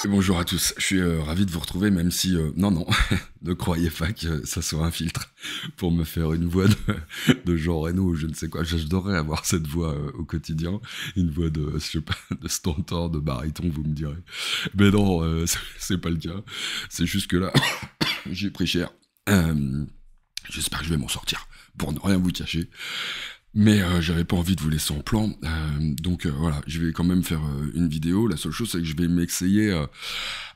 Bonjour à tous, je suis ravi de vous retrouver, même si, non, ne croyez pas que ça soit un filtre pour me faire une voix de Jean Reno ou je ne sais quoi. J'adorerais avoir cette voix au quotidien, une voix de, je sais pas, de stentor, de baryton, vous me direz. Mais non, c'est pas le cas. C'est juste que là, j'ai pris cher. J'espère que je vais m'en sortir, pour ne rien vous cacher. Mais j'avais pas envie de vous laisser en plan, donc voilà, je vais quand même faire une vidéo. La seule chose, c'est que je vais m'essayer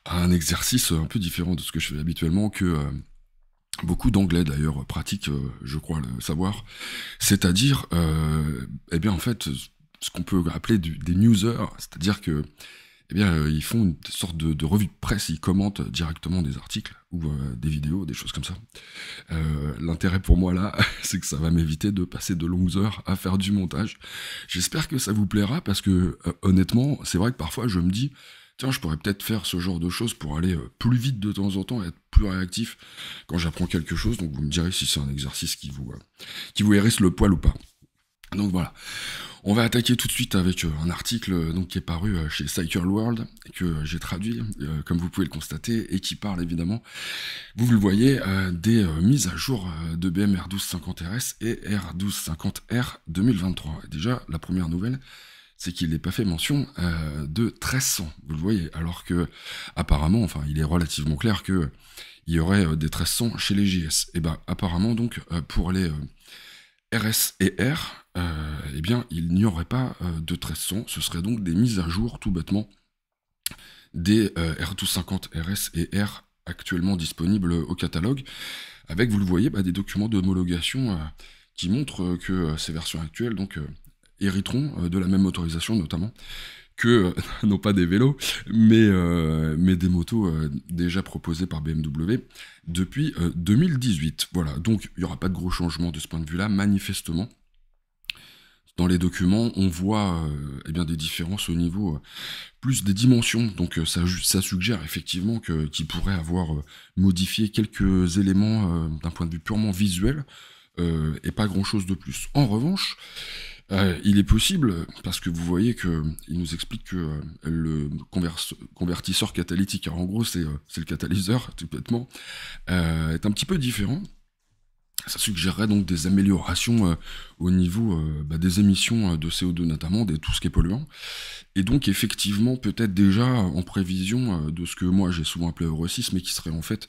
à un exercice un peu différent de ce que je fais habituellement, que beaucoup d'anglais d'ailleurs pratiquent, je crois le savoir. C'est-à-dire, eh bien en fait, ce qu'on peut appeler des newsers, c'est-à-dire que eh bien, ils font une sorte de revue de presse, ils commentent directement des articles ou des vidéos, des choses comme ça. L'intérêt pour moi là, c'est que ça va m'éviter de passer de longues heures à faire du montage. J'espère que ça vous plaira parce que honnêtement, c'est vrai que parfois je me dis, tiens, je pourrais peut-être faire ce genre de choses pour aller plus vite de temps en temps, et être plus réactif quand j'apprends quelque chose. Donc vous me direz si c'est un exercice qui vous hérisse le poil ou pas. Donc voilà, on va attaquer tout de suite avec un article donc, qui est paru chez Cycle World, que j'ai traduit, comme vous pouvez le constater, et qui parle évidemment, vous le voyez, des mises à jour de BM R1250RS et R1250R 2023. Et déjà, la première nouvelle, c'est qu'il n'est pas fait mention de 1300, vous le voyez, alors que apparemment, enfin, il est relativement clair que il y aurait des 1300 chez les JS. Et ben apparemment donc pour les RS et R, eh bien, il n'y aurait pas de 1300, ce serait donc des mises à jour, tout bêtement, des R1250 RS et R actuellement disponibles au catalogue, avec, vous le voyez, des documents d'homologation qui montrent que ces versions actuelles donc, hériteront de la même autorisation, notamment, que, non pas des vélos, mais des motos déjà proposées par BMW depuis 2018. Voilà, donc il n'y aura pas de gros changements de ce point de vue-là, manifestement. Dans les documents, on voit eh bien, des différences au niveau plus des dimensions, donc ça suggère effectivement qu'il pourrait avoir modifié quelques éléments d'un point de vue purement visuel, et pas grand-chose de plus. En revanche, il est possible, parce que vous voyez qu'il nous explique que le convertisseur catalytique, alors en gros c'est le catalyseur, tout bêtement, est un petit peu différent. Ça suggérerait donc des améliorations au niveau des émissions de CO2 notamment, de tout ce qui est polluant. Et donc effectivement peut-être déjà en prévision de ce que moi j'ai souvent appelé Euro 6, mais qui serait en fait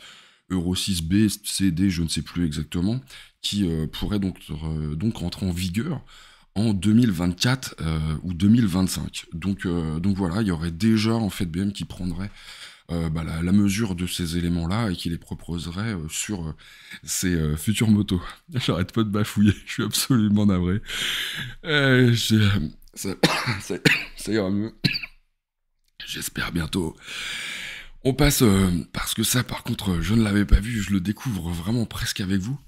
Euro 6B, C, D, je ne sais plus exactement, qui pourrait donc rentrer en vigueur en 2024 ou 2025. Donc voilà, il y aurait déjà en fait BM qui prendrait la mesure de ces éléments-là et qui les proposerait sur ses futures motos. J'arrête pas de bafouiller, je suis absolument navré. Ça, ça, ça ira mieux. J'espère bientôt. On passe, parce que ça par contre je ne l'avais pas vu, je le découvre vraiment presque avec vous.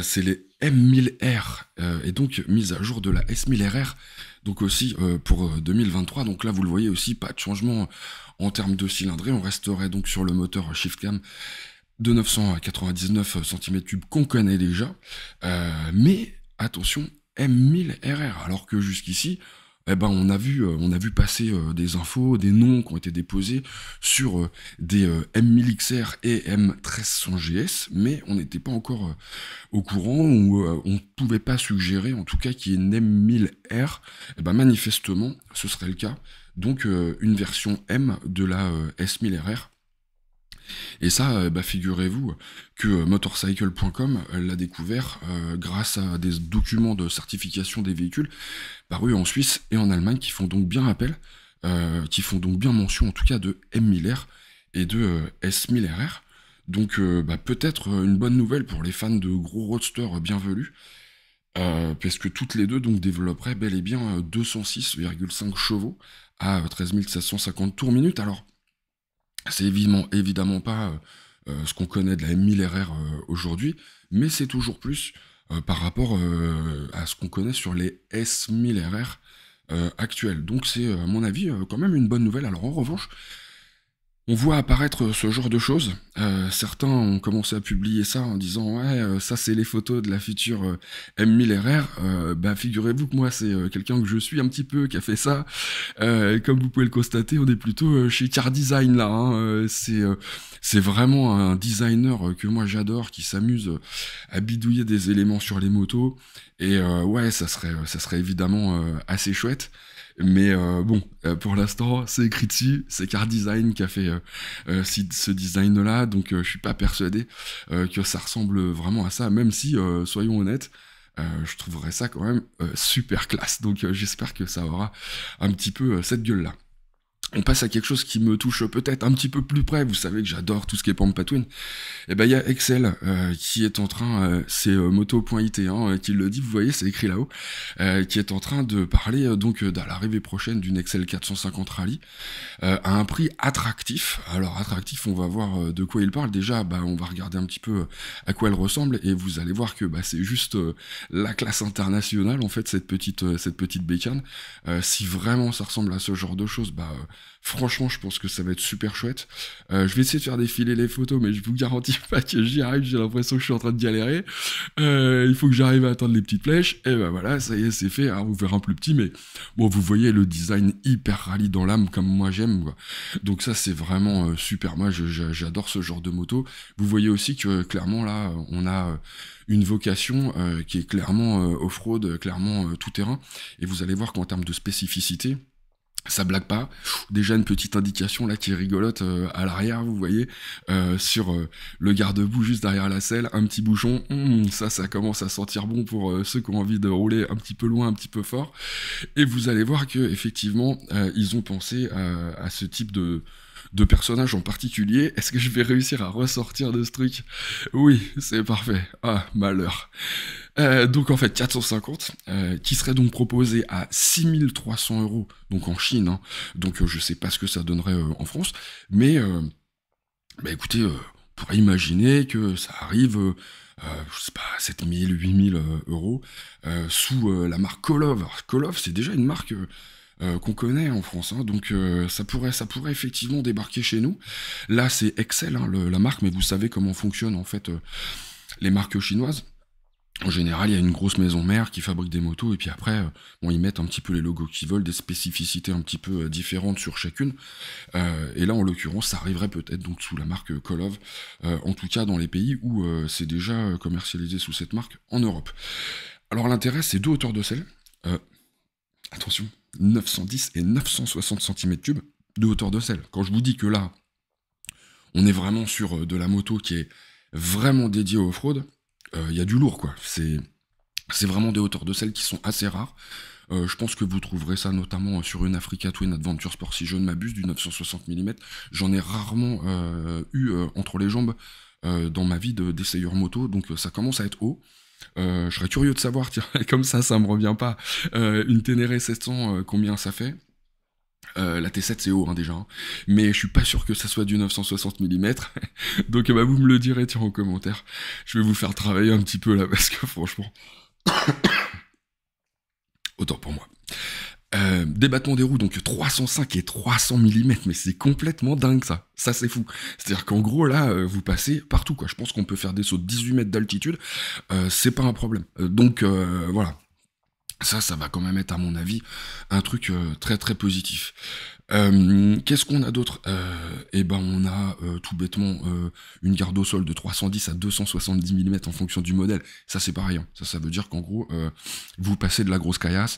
C'est les M1000R, et donc mise à jour de la S1000RR, donc aussi pour 2023. Donc là, vous le voyez aussi, pas de changement en termes de cylindrée. On resterait donc sur le moteur Shiftcam de 999 cm3 qu'on connaît déjà. Mais attention, M1000RR, alors que jusqu'ici, on a vu passer des infos, des noms qui ont été déposés sur des M1000XR et M1300GS, mais on n'était pas encore au courant, ou on ne pouvait pas suggérer, en tout cas, qu'il y ait une M1000R. Manifestement, ce serait le cas. Donc, une version M de la S1000RR. Et ça, figurez-vous que motorcycle.com l'a découvert grâce à des documents de certification des véhicules parus en Suisse et en Allemagne qui font donc bien appel, qui font donc bien mention en tout cas de M1000R et de S1000RR. Donc peut-être une bonne nouvelle pour les fans de gros roadsters bienvenus, parce que toutes les deux donc développeraient bel et bien 206,5 chevaux à 13 750 tours minute. Alors, c'est évidemment pas ce qu'on connaît de la M1000RR aujourd'hui, mais c'est toujours plus par rapport à ce qu'on connaît sur les S1000RR actuels. Donc c'est, à mon avis, quand même une bonne nouvelle. Alors en revanche, on voit apparaître ce genre de choses certains ont commencé à publier ça en disant ouais, ça c'est les photos de la future M1000 RR. Bah figurez-vous que moi c'est quelqu'un que je suis un petit peu qui a fait ça. Comme vous pouvez le constater, on est plutôt chez Car Design là. Hein. C'est vraiment un designer que moi j'adore, qui s'amuse à bidouiller des éléments sur les motos. Et ouais, ça serait évidemment assez chouette. Mais bon, pour l'instant, c'est écrit dessus, c'est Car Design qui a fait ce design-là, donc je suis pas persuadé que ça ressemble vraiment à ça, même si, soyons honnêtes, je trouverais ça quand même super classe. Donc j'espère que ça aura un petit peu cette gueule-là. On passe à quelque chose qui me touche peut-être un petit peu plus près. Vous savez que j'adore tout ce qui est Pampa Twin. Et ben il y a Excel qui est en train, c'est moto.it qui le dit, vous voyez, c'est écrit là-haut, qui est en train de parler donc à l'arrivée prochaine d'une Excel 450 Rally à un prix attractif. Alors attractif, on va voir de quoi il parle. Déjà, bah, on va regarder un petit peu à quoi elle ressemble et vous allez voir que bah, c'est juste la classe internationale en fait, cette petite bécane. Si vraiment ça ressemble à ce genre de choses, bah franchement, je pense que ça va être super chouette. Je vais essayer de faire défiler les photos, mais je vous garantis pas que j'y arrive. J'ai l'impression que je suis en train de galérer. Il faut que j'arrive à atteindre les petites flèches. Et ben voilà, ça y est, c'est fait. Alors, vous verrez un plus petit, mais bon, vous voyez le design hyper rallye dans l'âme, comme moi j'aime, quoi. Donc ça, c'est vraiment super. Moi, j'adore ce genre de moto. Vous voyez aussi que clairement là, on a une vocation qui est clairement off-road, clairement tout terrain. Et vous allez voir qu'en termes de spécificité, ça blague pas. Déjà une petite indication là qui est rigolote à l'arrière, vous voyez, sur le garde-boue juste derrière la selle, un petit bouchon. Ça commence à sentir bon pour ceux qui ont envie de rouler un petit peu loin, un petit peu fort. Et vous allez voir que effectivement, ils ont pensé à ce type de personnage en particulier. Est-ce que je vais réussir à ressortir de ce truc? Oui, c'est parfait. Ah, malheur. Donc en fait 450, qui serait donc proposé à 6300 euros, donc en Chine, hein. Donc je sais pas ce que ça donnerait en France, mais bah écoutez, on pourrait imaginer que ça arrive, je sais pas, 7000, 8000 euros, sous la marque Kolov. Alors, Kolov, c'est déjà une marque qu'on connaît en France, hein, donc ça pourrait effectivement débarquer chez nous. Là, c'est Excel, hein, la marque, mais vous savez comment fonctionnent en fait les marques chinoises. En général, il y a une grosse maison mère qui fabrique des motos, et puis après, bon, ils mettent un petit peu les logos qu'ils veulent, des spécificités un petit peu différentes sur chacune. Et là, en l'occurrence, ça arriverait peut-être donc sous la marque Kolov, en tout cas dans les pays où c'est déjà commercialisé sous cette marque en Europe. Alors l'intérêt, c'est deux hauteurs de selle. Attention, 910 et 960 cm3 de hauteur de selle. Quand je vous dis que là, on est vraiment sur de la moto qui est vraiment dédiée au off-road, il y a du lourd, quoi. C'est vraiment des hauteurs de selle qui sont assez rares. Je pense que vous trouverez ça notamment sur une Africa Twin Adventure Sport, si je ne m'abuse, du 960 mm. J'en ai rarement eu entre les jambes dans ma vie d'essayeur moto, donc ça commence à être haut. Je serais curieux de savoir, tiens, comme ça me revient pas, une Ténéré 700, combien ça fait. La T7 c'est haut hein, déjà, hein. Mais je suis pas sûr que ça soit du 960 mm, donc bah, vous me le direz tiens en commentaire, je vais vous faire travailler un petit peu là, parce que franchement, autant pour moi. Des battements des roues, donc 305 et 300 mm, mais c'est complètement dingue ça c'est fou. C'est-à-dire qu'en gros là, vous passez partout quoi, je pense qu'on peut faire des sauts de 18 mètres d'altitude, c'est pas un problème. Donc voilà. Ça va quand même être, à mon avis, un truc très très positif. Qu'est-ce qu'on a d'autre? Eh ben on a tout bêtement une garde au sol de 310 à 270 mm en fonction du modèle. Ça c'est pareil, hein. Ça veut dire qu'en gros, vous passez de la grosse caillasse,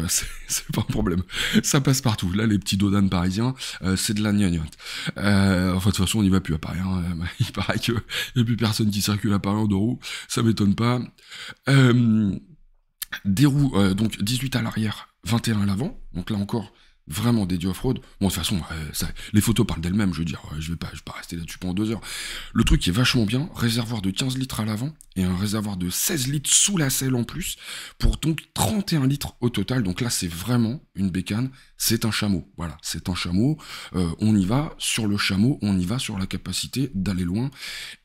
c'est pas un problème. Ça passe partout. Là les petits dodanes parisiens, c'est de la gnognotte. Enfin de toute façon on n'y va plus à Paris, hein. Il paraît qu'il n'y a plus personne qui circule à Paris en deux roues, ça m'étonne pas. Des roues, donc 18 à l'arrière, 21 à l'avant, donc là encore, vraiment dédié off-road. Bon, de toute façon, les photos parlent d'elles-mêmes, je veux dire, je vais pas rester là-dessus pendant 2 heures. Le truc qui est vachement bien, réservoir de 15 litres à l'avant, et un réservoir de 16 litres sous la selle en plus, pour donc 31 litres au total. Donc là, c'est vraiment une bécane, c'est un chameau. Voilà, c'est un chameau, on y va sur le chameau, on y va sur la capacité d'aller loin,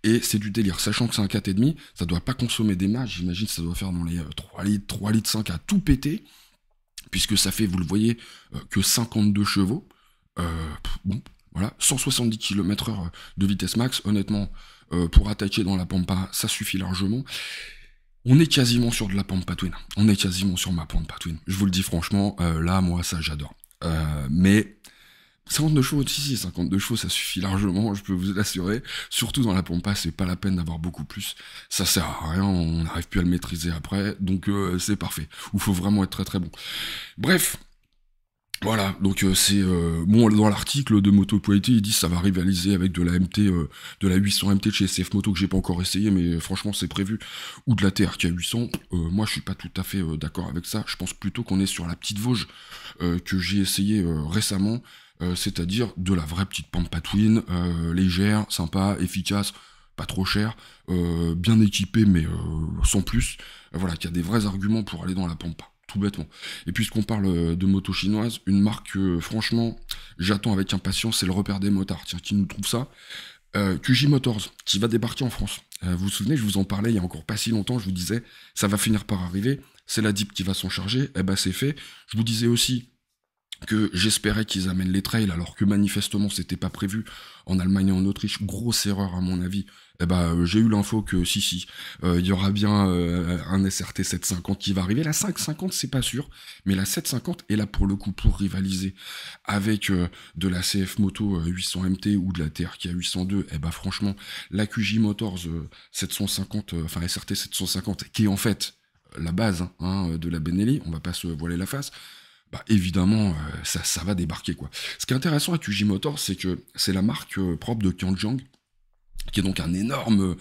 et c'est du délire. Sachant que c'est un 4,5, ça doit pas consommer des masses, j'imagine que ça doit faire dans les 3 litres 5 à tout péter, puisque ça fait, vous le voyez, que 52 chevaux. Bon, Voilà, 170 km/h de vitesse max, honnêtement, pour attaquer dans la pampa, ça suffit largement. On est quasiment sur de la Pampa Twin. On est quasiment sur ma Pampa Twin. Je vous le dis franchement, là, moi, ça, j'adore. Mais 52 chevaux, si, 52 chevaux, ça suffit largement, je peux vous l'assurer. Surtout dans la Pampa, c'est pas la peine d'avoir beaucoup plus. Ça sert à rien, on n'arrive plus à le maîtriser après, donc c'est parfait. Ou faut vraiment être très très bon. Bref. Voilà, donc c'est bon, dans l'article de Moto Quality, ils disent que ça va rivaliser avec de la MT, de la 800 MT de chez SF Moto que j'ai pas encore essayé, mais franchement c'est prévu, ou de la TRK 800. Moi je suis pas tout à fait d'accord avec ça. Je pense plutôt qu'on est sur la petite Vosges que j'ai essayé récemment, c'est-à-dire de la vraie petite Pampa Twin, légère, sympa, efficace, pas trop cher, bien équipée mais sans plus. Voilà, qu'il y a des vrais arguments pour aller dans la Pampa. Tout bêtement. Et puisqu'on parle de moto chinoise, une marque que, franchement, j'attends avec impatience, c'est le repère des motards. Tiens, qui nous trouve ça QJ Motors, qui va débarquer en France. Vous vous souvenez, je vous en parlais il y a encore pas si longtemps, je vous disais, ça va finir par arriver, c'est la DIP qui va s'en charger, eh ben c'est fait. Je vous disais aussi que j'espérais qu'ils amènent les trails, alors que manifestement c'était pas prévu en Allemagne et en Autriche. Grosse erreur à mon avis. Eh ben j'ai eu l'info que si, il y aura bien un SRT 750 qui va arriver. La 550 c'est pas sûr, mais la 750 est là pour le coup pour rivaliser avec de la CF Moto 800 MT ou de la TRK 802. Eh ben franchement, la QJ Motors 750, enfin SRT 750, qui est en fait la base de la Benelli, on va pas se voiler la face. Bah évidemment, ça va débarquer quoi. Ce qui est intéressant avec QJ Motors, c'est que c'est la marque propre de Qianjiang, qui est donc un énorme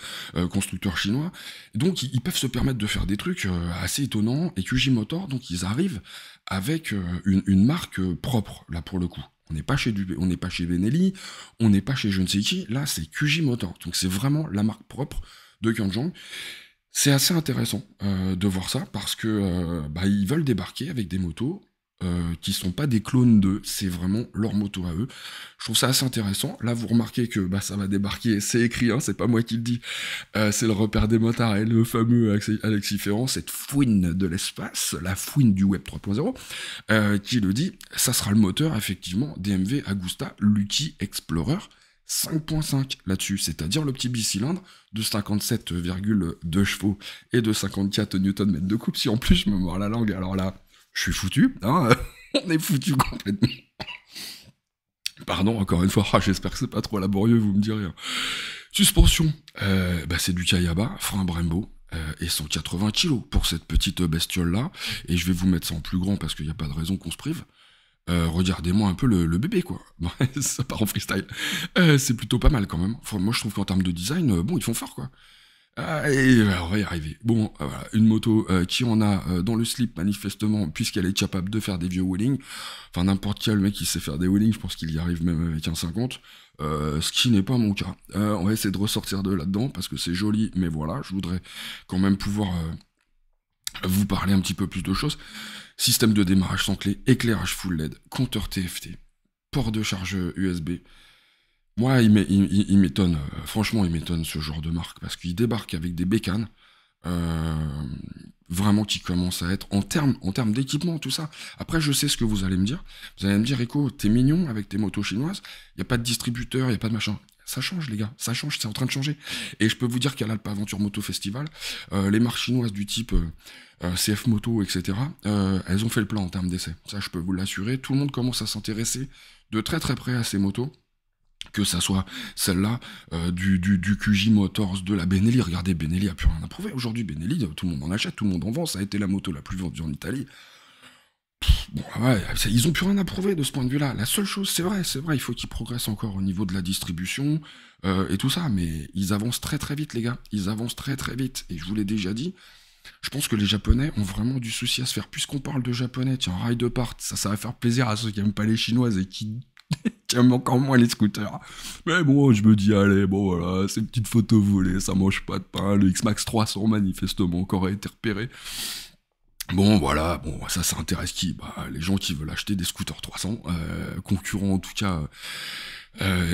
constructeur chinois. Donc ils peuvent se permettre de faire des trucs assez étonnants, et QJ Motors, donc ils arrivent avec une marque propre, là pour le coup. On n'est pas chez Benelli, on n'est pas chez je ne sais qui, là c'est QJ Motors. Donc c'est vraiment la marque propre de Qianjiang. C'est assez intéressant de voir ça, parce que ils veulent débarquer avec des motos qui sont pas des clones d'eux, c'est vraiment leur moto à eux. Je trouve ça assez intéressant. Là, vous remarquez que ça va débarquer, c'est écrit, c'est pas moi qui le dis, c'est le repère des motards et le fameux Alexis Ferrand, cette fouine de l'espace, la fouine du web 3.0, qui le dit, ça sera le moteur, effectivement, DMV Agusta Lucky Explorer 5.5 là-dessus, c'est-à-dire le petit bicylindre de 57,2 chevaux et de 54 Nm de coupe. Si en plus je me mords la langue, alors là, je suis foutu, on est foutu complètement. Pardon, encore une fois, j'espère que c'est pas trop laborieux, vous me direz. Suspension, c'est du Kayaba, frein Brembo, et 180 kg pour cette petite bestiole-là. Et je vais vous mettre ça en plus grand parce qu'il n'y a pas de raison qu'on se prive. Regardez-moi un peu le bébé, quoi. Ça part en freestyle. C'est plutôt pas mal quand même. Enfin, moi, je trouve qu'en termes de design, ils font fort, quoi. Et on va y arriver. Bon, voilà, une moto qui en a dans le slip, manifestement, puisqu'elle est capable de faire des vieux wheelings. Enfin, n'importe quel mec qui sait faire des wheelings, je pense qu'il y arrive même avec un 50. Ce qui n'est pas mon cas. On va essayer de ressortir de là-dedans, parce que c'est joli, mais voilà, je voudrais quand même pouvoir vous parler un petit peu plus de choses. Système de démarrage sans clé, éclairage full LED, compteur TFT, port de charge USB. Moi, il m'étonne, franchement, il m'étonne ce genre de marque, parce qu'il débarque avec des bécanes, vraiment qui commencent à être, en termes d'équipement, tout ça. Après, je sais ce que vous allez me dire. Vous allez me dire, Echo, t'es mignon avec tes motos chinoises, il n'y a pas de distributeur, il n'y a pas de machin. Ça change, les gars, ça change, c'est en train de changer. Et je peux vous dire qu'à l'Alpe Aventure Moto Festival, les marques chinoises du type CF Moto, etc., elles ont fait le plein en termes d'essai. Ça, je peux vous l'assurer. Tout le monde commence à s'intéresser de très très près à ces motos. Que ça soit celle-là, du QJ Motors, de la Benelli. Regardez, Benelli a plus rien à prouver. Aujourd'hui, Benelli, tout le monde en achète, tout le monde en vend. Ça a été la moto la plus vendue en Italie. Bon, ouais, ils ont plus rien à prouver de ce point de vue-là. La seule chose, c'est vrai, il faut qu'ils progressent encore au niveau de la distribution et tout ça. Mais ils avancent très très vite, les gars. Ils avancent très très vite. Et je vous l'ai déjà dit, je pense que les Japonais ont vraiment du souci à se faire. Puisqu'on parle de Japonais, tiens, Ride Part, ça va faire plaisir à ceux qui n'aiment pas les Chinoises et qui aiment encore moins les scooters. Mais bon, je me dis, allez, bon voilà, ces petites photos volées, ça mange pas de pain. Le X-Max 300, manifestement, encore a été repéré. Bon, voilà, bon, ça intéresse qui? Les gens qui veulent acheter des scooters 300, concurrents en tout cas,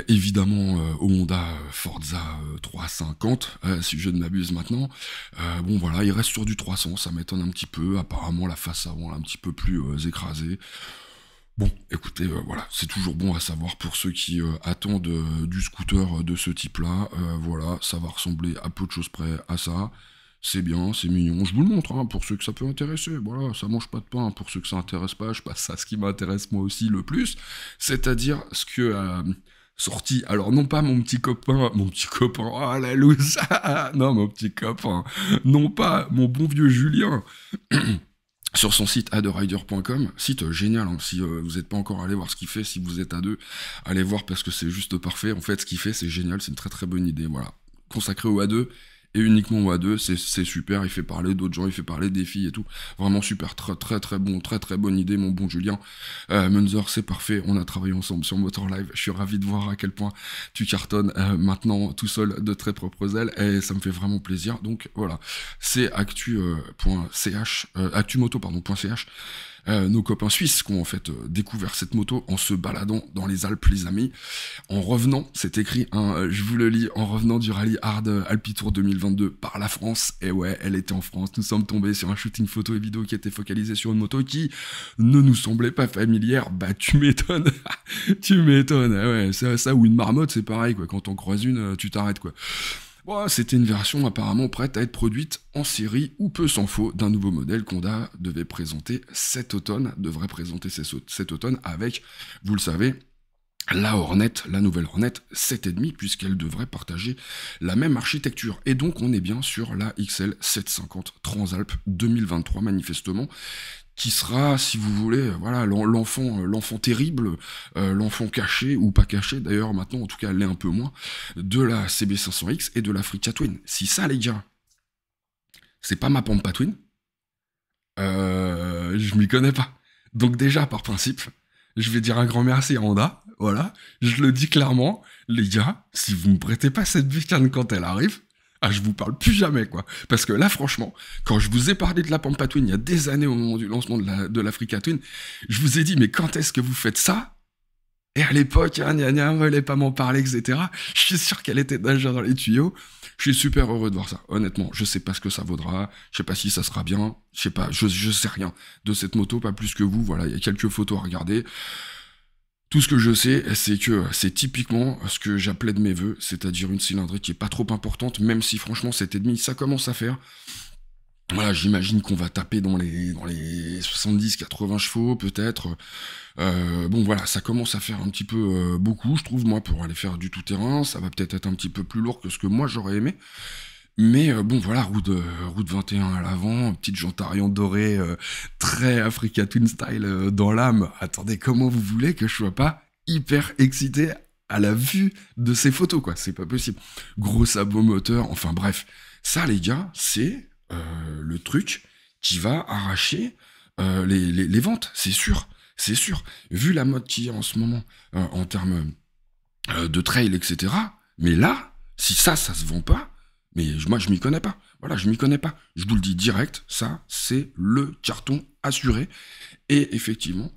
évidemment, au Honda Forza 350, si je ne m'abuse maintenant. Bon, voilà, il reste sur du 300, ça m'étonne un petit peu. Apparemment, la face avant, là, un petit peu plus écrasée. Bon, écoutez, voilà, c'est toujours bon à savoir pour ceux qui attendent du scooter de ce type-là. Voilà, ça va ressembler à peu de choses près à ça. C'est bien, c'est mignon. Je vous le montre, hein, pour ceux que ça peut intéresser. Voilà, ça mange pas de pain. Pour ceux que ça intéresse pas, je passe à ce qui m'intéresse moi aussi le plus. C'est-à-dire ce que sorti. Alors, non pas mon petit copain, oh la loose, non, mon petit copain. Non pas mon bon vieux Julien. Sur son site aderider.com, site génial, hein. Si vous n'êtes pas encore allé voir ce qu'il fait, si vous êtes à deux, allez voir parce que c'est juste parfait. En fait, ce qu'il fait, c'est génial, c'est une très très bonne idée, voilà. Consacré au A2, et uniquement au A2, c'est super, il fait parler d'autres gens, il fait parler des filles et tout. Vraiment super, très très très bon, très très bonne idée, mon bon Julien. Munzer, c'est parfait, on a travaillé ensemble sur Motor Live, je suis ravi de voir à quel point tu cartonnes maintenant tout seul de très propres ailes, et ça me fait vraiment plaisir. Donc voilà, c'est actumoto.ch, nos copains suisses qui ont en fait découvert cette moto en se baladant dans les Alpes, les amis. En revenant, c'est écrit, hein, je vous le lis, en revenant du rallye Hard Alpitour 2022 par la France. Et ouais, elle était en France. Nous sommes tombés sur un shooting photo et vidéo qui était focalisé sur une moto qui ne nous semblait pas familière. Bah tu m'étonnes, tu m'étonnes. Ouais, c'est ça ou une marmotte, c'est pareil quoi. Quand on croise une, tu t'arrêtes quoi. Bon, c'était une version apparemment prête à être produite en série, ou peu s'en faut, d'un nouveau modèle qu'Honda devait présenter cet automne, cet automne avec, vous le savez, la Hornet, la nouvelle Hornet 7,5, puisqu'elle devrait partager la même architecture. Et donc on est bien sur la XL 750 Transalp 2023 manifestement, qui sera, si vous voulez, voilà, l'enfant terrible, l'enfant caché, ou pas caché d'ailleurs maintenant, en tout cas elle l'est un peu moins, de la CB500X et de la Africa Twin. Si ça les gars, c'est pas ma Pampa Twin, je m'y connais pas. Donc déjà, par principe, je vais dire un grand merci à Honda, voilà, je le dis clairement, les gars, si vous me prêtez pas cette bécane quand elle arrive, je vous parle plus jamais, quoi. Parce que là, franchement, quand je vous ai parlé de la Pampa Twin il y a des années au moment du lancement de l'Africa Twin, je vous ai dit, mais quand est-ce que vous faites ça? Et à l'époque, elle voulait pas m'en parler, etc. Je suis sûr qu'elle était déjà dans les tuyaux. Je suis super heureux de voir ça, honnêtement. Je sais pas ce que ça vaudra, je sais pas si ça sera bien, je sais pas, je sais rien de cette moto, pas plus que vous, voilà, il y a quelques photos à regarder. Tout ce que je sais, c'est que c'est typiquement ce que j'appelais de mes voeux, c'est-à-dire une cylindrée qui est pas trop importante, même si franchement 7,5, ça commence à faire. Voilà, j'imagine qu'on va taper dans les 70-80 chevaux, peut-être. Bon, voilà, ça commence à faire un petit peu beaucoup, je trouve, moi, pour aller faire du tout-terrain. Ça va peut-être être un petit peu plus lourd que ce que moi, j'aurais aimé. Mais bon, voilà, route 21 à l'avant, petite jante Arion dorée, très Africa Twin style dans l'âme. Attendez, comment vous voulez que je sois pas hyper excité à la vue de ces photos, quoi? C'est pas possible. Gros sabot moteur, enfin bref. Ça, les gars, c'est le truc qui va arracher les ventes, c'est sûr. C'est sûr. Vu la mode qu'il y a en ce moment, en termes de trail, etc., mais là, si ça se vend pas, mais moi, je m'y connais pas. Voilà, je m'y connais pas. Je vous le dis direct, ça, c'est le carton assuré. Et effectivement,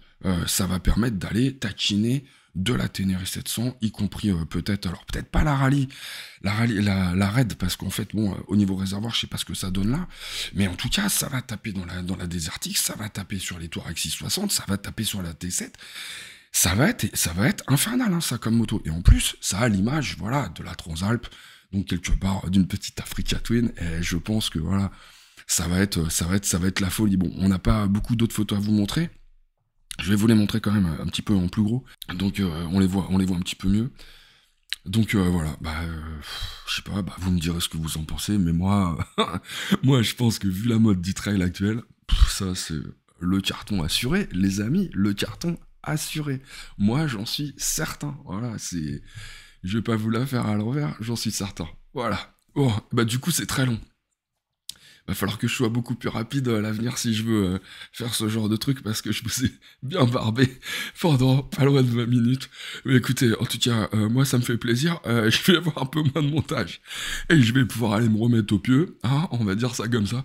ça va permettre d'aller taquiner de la Ténéré 700, y compris peut-être, alors peut-être pas la raid, parce qu'en fait, bon, au niveau réservoir, je sais pas ce que ça donne là, mais en tout cas, ça va taper dans la Desert-X, ça va taper sur les Touareg 660, ça va taper sur la T7, ça va être infernal, hein, ça, comme moto. Et en plus, ça a l'image, voilà, de la Transalp, donc quelque part d'une petite Africa Twin, et je pense que voilà, ça va être la folie. Bon, on n'a pas beaucoup d'autres photos à vous montrer. Je vais vous les montrer quand même un petit peu en plus gros, donc on les voit un petit peu mieux. Donc voilà, je sais pas, vous me direz ce que vous en pensez, mais moi, moi je pense que vu la mode du trail actuel, ça c'est le carton assuré, les amis, le carton assuré. Moi j'en suis certain, voilà, je vais pas vous la faire à l'envers, j'en suis certain. Voilà. Oh, du coup c'est très long. Va falloir que je sois beaucoup plus rapide à l'avenir si je veux faire ce genre de truc, parce que je vous ai bien barbé pendant pas loin de 20 minutes. Mais écoutez, en tout cas, moi ça me fait plaisir, je vais avoir un peu moins de montage, et je vais pouvoir aller me remettre au pieu, hein, on va dire ça comme ça.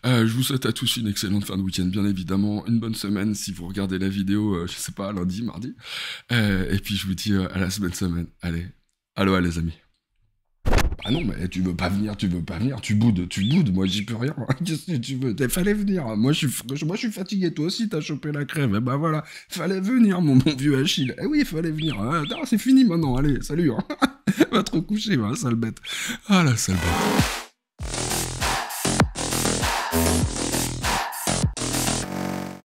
Je vous souhaite à tous une excellente fin de week-end, bien évidemment, une bonne semaine si vous regardez la vidéo, je sais pas, lundi, mardi, et puis je vous dis à la semaine. Allez, aloha les amis. Ah non, mais tu veux pas venir, tu boudes, moi j'y peux rien. Qu'est-ce que tu veux? Fallait venir. Moi je suis fatigué, toi aussi t'as chopé la crève. Eh ben voilà, fallait venir, mon bon vieux Achille. Eh oui, fallait venir. Ah, non, c'est fini maintenant, allez, salut. Hein. Va te recoucher, va, sale bête. Ah la sale bête.